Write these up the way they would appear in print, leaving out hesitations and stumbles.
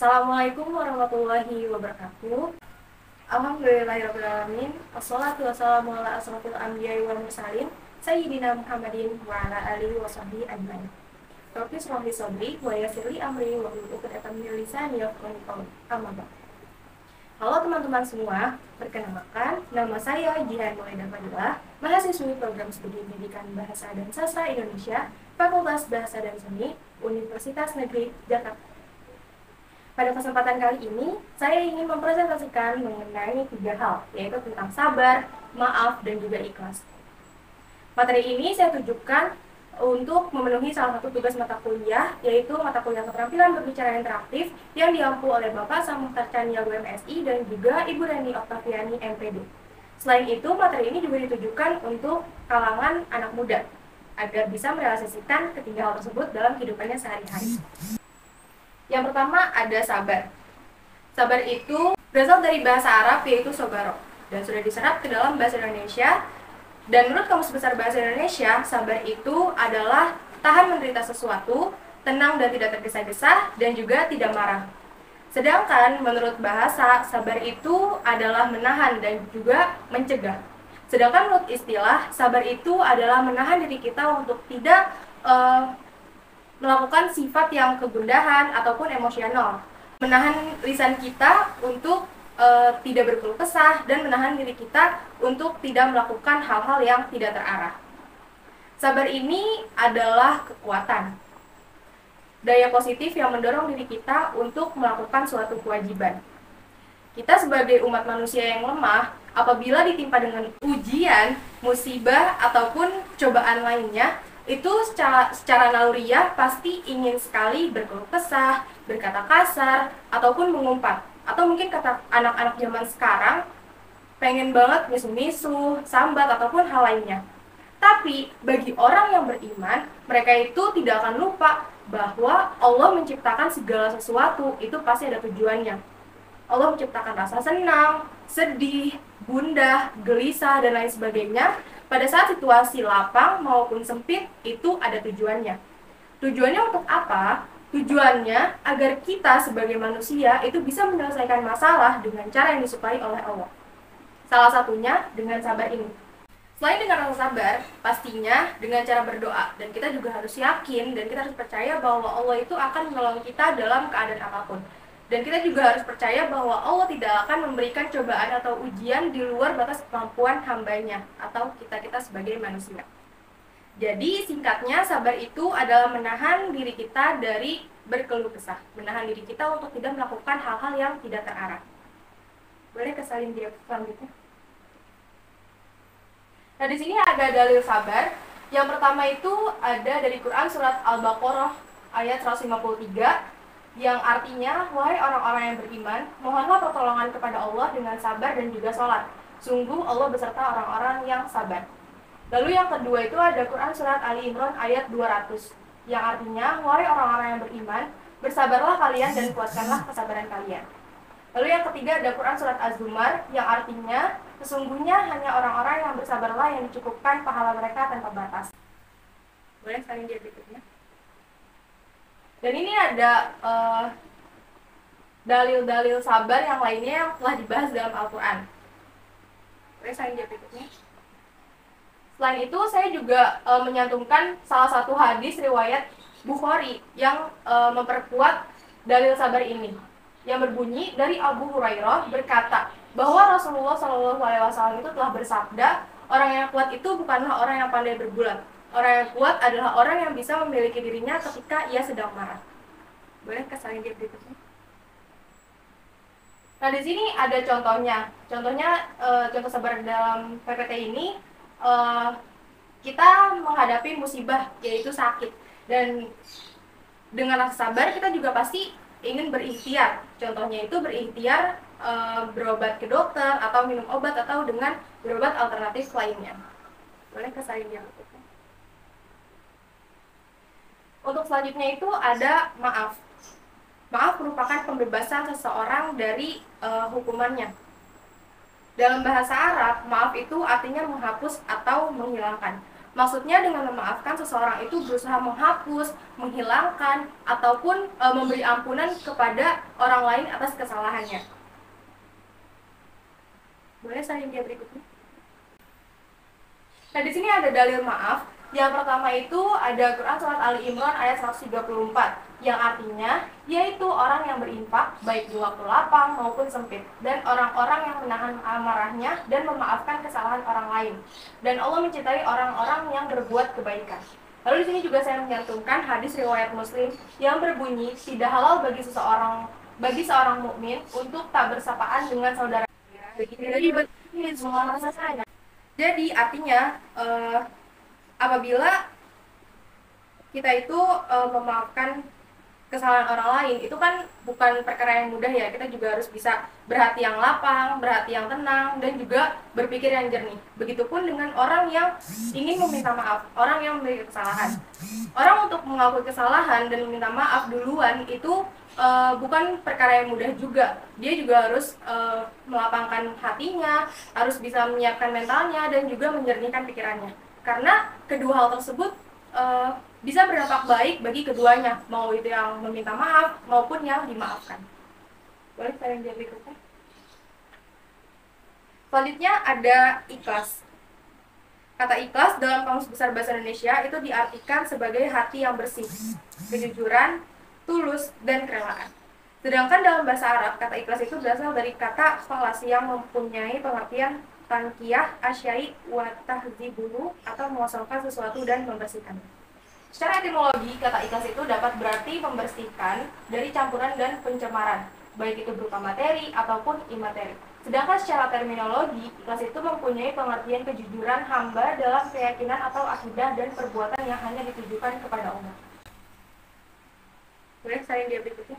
Assalamualaikum warahmatullahi wabarakatuh. Alhamdulillahirrahmanirrahim. Wassalatu wassalamu ala asrofil anbiya'i wal mursalin Sayyidina Muhammadin wa ala alihi wa sahbihi ajmain. Rabbi shrah li sadri wa yassir li amri wa hlul 'uqdatam min lisani yafqahu qawli. Amma ba'd. Halo teman-teman semua, perkenalkan nama saya Jihan Mulaida Fadilah, mahasiswi program studi pendidikan Bahasa dan Sastra Indonesia, Fakultas Bahasa dan Seni, Universitas Negeri Jakarta. Pada kesempatan kali ini, saya ingin mempresentasikan mengenai 3 hal, yaitu tentang sabar, maaf, dan juga ikhlas. Materi ini saya tujukan untuk memenuhi salah satu tugas mata kuliah, yaitu mata kuliah keterampilan berbicara interaktif yang diampu oleh Bapak Samuhtar Caniago MSI dan juga Ibu Reni Oktaviani MPD. Selain itu, materi ini juga ditujukan untuk kalangan anak muda, agar bisa merealisasikan ketiga hal tersebut dalam kehidupannya sehari-hari. Yang pertama ada sabar. Sabar itu berasal dari bahasa Arab yaitu sobaro dan sudah diserap ke dalam bahasa Indonesia. Dan menurut Kamus Besar Bahasa Indonesia, sabar itu adalah tahan menderita sesuatu, tenang dan tidak tergesa-gesa, dan juga tidak marah. Sedangkan menurut bahasa, sabar itu adalah menahan dan juga mencegah. Sedangkan menurut istilah, sabar itu adalah menahan diri kita untuk tidak melakukan sifat yang kegundahan ataupun emosional, menahan lisan kita untuk tidak berkeluh kesah, dan menahan diri kita untuk tidak melakukan hal-hal yang tidak terarah. Sabar ini adalah kekuatan, daya positif yang mendorong diri kita untuk melakukan suatu kewajiban. Kita sebagai umat manusia yang lemah, apabila ditimpa dengan ujian, musibah, ataupun cobaan lainnya, itu secara naluriah pasti ingin sekali berkeluh kesah, berkata kasar, ataupun mengumpat. Atau mungkin kata anak-anak zaman sekarang, pengen banget misu-misu, sambat, ataupun hal lainnya. Tapi bagi orang yang beriman, mereka itu tidak akan lupa bahwa Allah menciptakan segala sesuatu, itu pasti ada tujuannya. Allah menciptakan rasa senang, sedih, gundah, gelisah, dan lain sebagainya. Pada saat situasi lapang maupun sempit, itu ada tujuannya. Tujuannya untuk apa? Tujuannya agar kita sebagai manusia itu bisa menyelesaikan masalah dengan cara yang disukai oleh Allah. Salah satunya dengan sabar ini. Selain dengan rasa sabar, pastinya dengan cara berdoa. Dan kita juga harus yakin dan kita harus percaya bahwa Allah itu akan menolong kita dalam keadaan apapun. Dan kita juga harus percaya bahwa Allah tidak akan memberikan cobaan atau ujian di luar batas kemampuan hambanya atau kita sebagai manusia. Jadi singkatnya, sabar itu adalah menahan diri kita dari berkeluh kesah, menahan diri kita untuk tidak melakukan hal-hal yang tidak terarah. Boleh kesalin dia selanjutnya. Nah, di sini ada dalil sabar. Yang pertama itu ada dari Quran surat Al-Baqarah ayat 153 yang artinya, wahai orang-orang yang beriman, mohonlah pertolongan kepada Allah dengan sabar dan juga sholat. Sungguh Allah beserta orang-orang yang sabar. Lalu yang kedua itu ada Quran surat Ali Imran ayat 200 yang artinya, wahai orang-orang yang beriman, bersabarlah kalian dan kuatkanlah kesabaran kalian. Lalu yang ketiga ada Quran surat Az-Zumar yang artinya, sesungguhnya hanya orang-orang yang bersabarlah yang dicukupkan pahala mereka tanpa batas. Boleh salin dia berikutnya. Dan ini ada dalil-dalil sabar yang lainnya yang telah dibahas dalam Al-Quran. Boleh salin dia berikutnya. Selain itu, saya juga menyantumkan salah satu hadis riwayat Bukhari yang memperkuat dalil sabar ini, yang berbunyi dari Abu Hurairah berkata bahwa Rasulullah SAW itu telah bersabda, orang yang kuat itu bukanlah orang yang pandai bergulat. Orang yang kuat adalah orang yang bisa memiliki dirinya ketika ia sedang marah. Boleh kesalin dia berikutnya. Nah, di sini ada contohnya. Contoh sabar dalam PPT ini, kita menghadapi musibah yaitu sakit, dan dengan rasa sabar kita juga pasti ingin berikhtiar. Contohnya itu berikhtiar berobat ke dokter atau minum obat atau dengan berobat alternatif lainnya. Boleh kesalin yang berikutnya. Untuk selanjutnya itu ada maaf. Maaf merupakan pembebasan seseorang dari hukumannya. Dalam bahasa Arab, maaf itu artinya menghapus atau menghilangkan. Maksudnya dengan memaafkan seseorang itu berusaha menghapus, menghilangkan, ataupun memberi ampunan kepada orang lain atas kesalahannya. Boleh saya dia berikutnya? Nah, di sini ada dalil maaf. Yang pertama itu ada Quran surat Ali Imran ayat 134 yang artinya yaitu orang yang berinfak baik di waktu lapang maupun sempit dan orang-orang yang menahan amarahnya dan memaafkan kesalahan orang lain. Dan Allah mencintai orang-orang yang berbuat kebaikan. Lalu di sini juga saya menyantumkan hadis riwayat Muslim yang berbunyi tidak halal bagi seorang mukmin untuk tak bersapaan dengan saudara. Jadi artinya apabila kita itu memaafkan kesalahan orang lain itu kan bukan perkara yang mudah ya. Kita juga harus bisa berhati yang lapang, berhati yang tenang, dan juga berpikir yang jernih. Begitupun dengan orang yang ingin meminta maaf, orang yang memiliki kesalahan. Orang untuk mengakui kesalahan dan meminta maaf duluan itu bukan perkara yang mudah juga. Dia juga harus melapangkan hatinya, harus bisa menyiapkan mentalnya, dan juga menjernihkan pikirannya. Karena kedua hal tersebut bisa berdampak baik bagi keduanya, mau itu yang meminta maaf maupun yang dimaafkan. Boleh saya yang berikutnya? Selanjutnya ada ikhlas. Kata ikhlas dalam Kamus Besar Bahasa Indonesia itu diartikan sebagai hati yang bersih, kejujuran, tulus, dan kerelaan. Sedangkan dalam bahasa Arab, kata ikhlas itu berasal dari kata khalas yang mempunyai pengertian tangkiyah, asyai, wa tahzibunu atau mengosongkan sesuatu dan membersihkannya. Secara etimologi, kata ikhlas itu dapat berarti membersihkan dari campuran dan pencemaran, baik itu berupa materi ataupun imateri. Sedangkan secara terminologi, ikhlas itu mempunyai pengertian kejujuran hamba dalam keyakinan atau akidah dan perbuatan yang hanya ditujukan kepada Allah. Boleh saya dia berikutnya?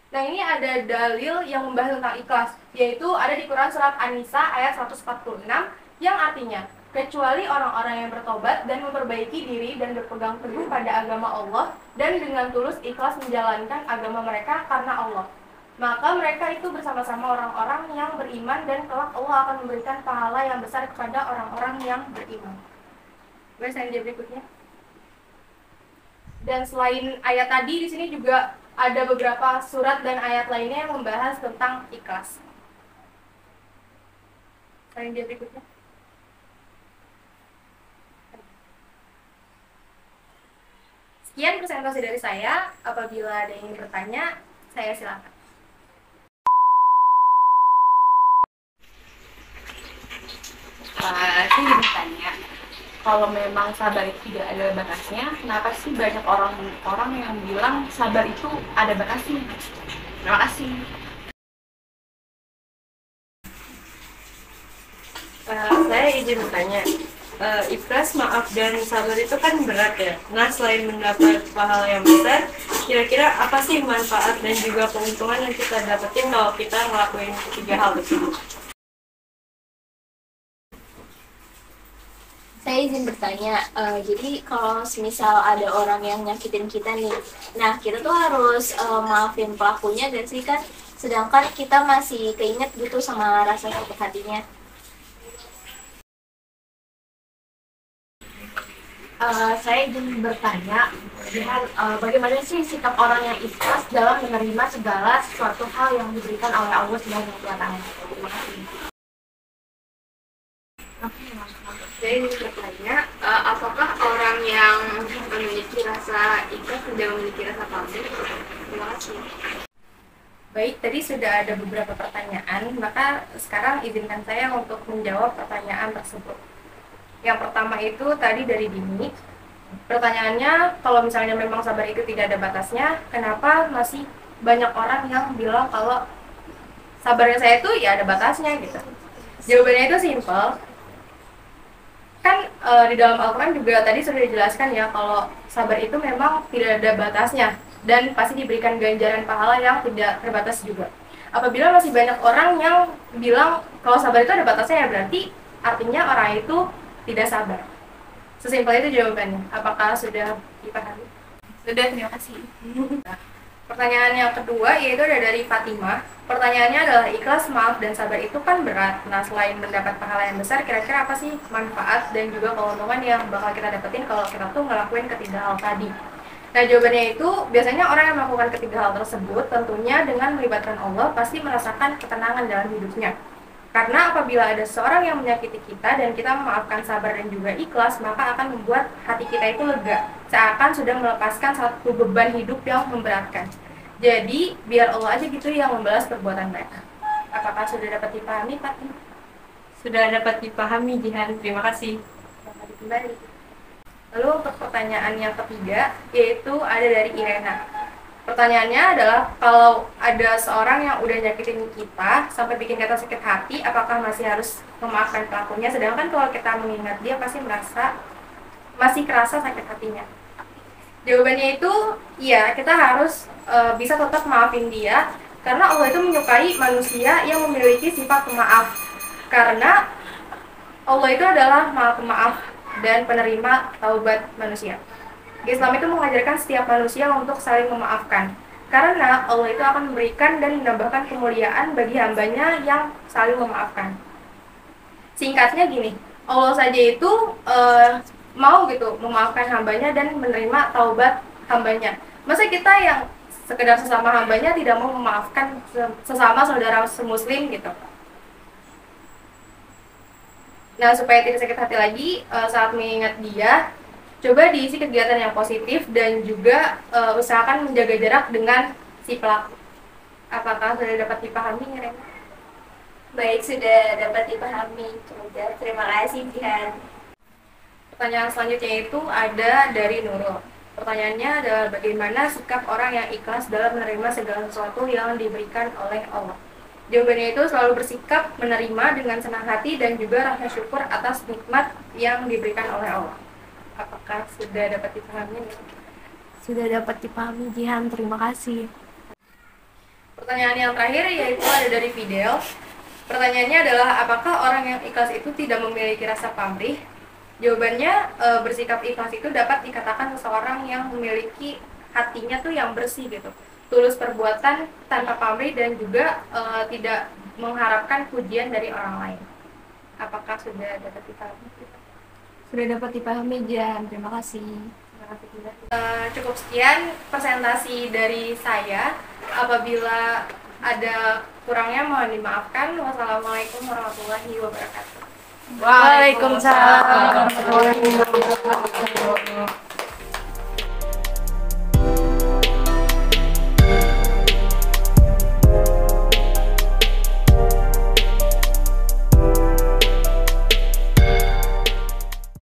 Nah, ini ada dalil yang membahas tentang ikhlas, yaitu ada di Quran surat An-Nisa ayat 146 yang artinya kecuali orang-orang yang bertobat dan memperbaiki diri dan berpegang teguh pada agama Allah dan dengan tulus ikhlas menjalankan agama mereka karena Allah, maka mereka itu bersama-sama orang-orang yang beriman dan kelak Allah akan memberikan pahala yang besar kepada orang-orang yang beriman. Boleh saya berikutnya? Dan selain ayat tadi, di sini juga ada beberapa surat dan ayat lainnya yang membahas tentang ikhlas. Saya berikutnya? Sekian presentasi dari saya. Apabila ada yang ingin bertanya, saya silakan. Saya ingin bertanya, kalau memang sabar itu tidak ada batasnya, kenapa sih banyak orang yang bilang sabar itu ada batasnya? Terima kasih. Saya izin bertanya, ikhlas, maaf, dan sabar itu kan berat ya. Nah, selain mendapat pahala yang besar, kira-kira apa sih manfaat dan juga keuntungan yang kita dapetin kalau kita ngelakuin ketiga hal tersebut? Saya izin bertanya, jadi kalau semisal ada orang yang nyakitin kita nih, nah kita tuh harus maafin pelakunya dan sih kan, sedangkan kita masih keinget gitu sama rasa sakit hatinya. Saya ingin bertanya, bagaimana sih sikap orang yang ikhlas dalam menerima segala sesuatu hal yang diberikan oleh Allah Subhanahu wa Ta'ala? Terima kasih. Saya ingin bertanya, apakah orang yang memiliki rasa ikhlas tidak memiliki rasa pamrih? Terima kasih. Baik, tadi sudah ada beberapa pertanyaan, maka sekarang izinkan saya untuk menjawab pertanyaan tersebut. Yang pertama itu tadi dari Dini. Pertanyaannya, kalau misalnya memang sabar itu tidak ada batasnya, kenapa masih banyak orang yang bilang kalau sabarnya saya itu ya ada batasnya gitu? Jawabannya itu simpel. Kan di dalam Al-Quran juga tadi sudah dijelaskan ya kalau sabar itu memang tidak ada batasnya dan pasti diberikan ganjaran pahala yang tidak terbatas juga. Apabila masih banyak orang yang bilang kalau sabar itu ada batasnya, ya berarti artinya orang itu tidak sabar. Sesimpel itu jawabannya. Apakah sudah dipahami? Sudah, terima kasih. Pertanyaan yang kedua yaitu ada dari Fatimah. Pertanyaannya adalah ikhlas, maaf, dan sabar itu kan berat. Nah, selain mendapat pahala yang besar, kira-kira apa sih manfaat dan juga keuntungan yang bakal kita dapetin kalau kita tuh ngelakuin ketiga hal tadi? Nah, jawabannya itu biasanya orang yang melakukan ketiga hal tersebut tentunya dengan melibatkan Allah pasti merasakan ketenangan dalam hidupnya. Karena apabila ada seorang yang menyakiti kita dan kita memaafkan, sabar, dan juga ikhlas, maka akan membuat hati kita itu lega, seakan sudah melepaskan satu beban hidup yang memberatkan. Jadi, biar Allah aja gitu yang membalas perbuatan mereka. Apakah sudah dapat dipahami, Pak? Sudah dapat dipahami, Jihan. Terima kasih. Selamat kembali. Lalu untuk pertanyaan yang ketiga, yaitu ada dari Irena. Pertanyaannya adalah, kalau ada seorang yang udah nyakitin kita sampai bikin kita sakit hati, apakah masih harus memaafkan pelakunya? Sedangkan kalau kita mengingat dia pasti masih kerasa sakit hatinya. Jawabannya itu, iya, kita harus bisa tetap maafin dia, karena Allah itu menyukai manusia yang memiliki sifat pemaaf. Karena Allah itu adalah Maha Pemaaf dan penerima taubat manusia. Islam itu mengajarkan setiap manusia untuk saling memaafkan, karena Allah itu akan memberikan dan menambahkan kemuliaan bagi hambanya yang saling memaafkan. Singkatnya gini, Allah saja itu mau gitu memaafkan hambanya dan menerima taubat hambanya. Masa kita yang sekedar sesama hambanya tidak mau memaafkan sesama saudara semuslim gitu? Nah, supaya tidak sakit hati lagi saat mengingat dia, coba diisi kegiatan yang positif dan juga usahakan menjaga jarak dengan si pelaku. Apakah sudah dapat dipahami, Rena? Baik, sudah dapat dipahami. Terima kasih, Jihan. Pertanyaan selanjutnya itu ada dari Nurul. Pertanyaannya adalah, bagaimana sikap orang yang ikhlas dalam menerima segala sesuatu yang diberikan oleh Allah? Jawabannya itu selalu bersikap menerima dengan senang hati dan juga rasa syukur atas nikmat yang diberikan oleh Allah. Apakah sudah dapat dipahami? Sudah dapat dipahami, Jihan. Terima kasih. Pertanyaan yang terakhir yaitu ada dari Fidel. Pertanyaannya adalah, apakah orang yang ikhlas itu tidak memiliki rasa pamrih? Jawabannya, bersikap ikhlas itu dapat dikatakan seseorang yang memiliki hatinya tuh yang bersih gitu, tulus perbuatan tanpa pamrih dan juga tidak mengharapkan pujian dari orang lain. Apakah sudah dapat dipahami? Sudah dapat dipahami, Jihan. Terima kasih. Cukup sekian presentasi dari saya. Apabila ada kurangnya mohon dimaafkan. Wassalamualaikum warahmatullahi wabarakatuh. Waalaikumsalam warahmatullahi wabarakatuh.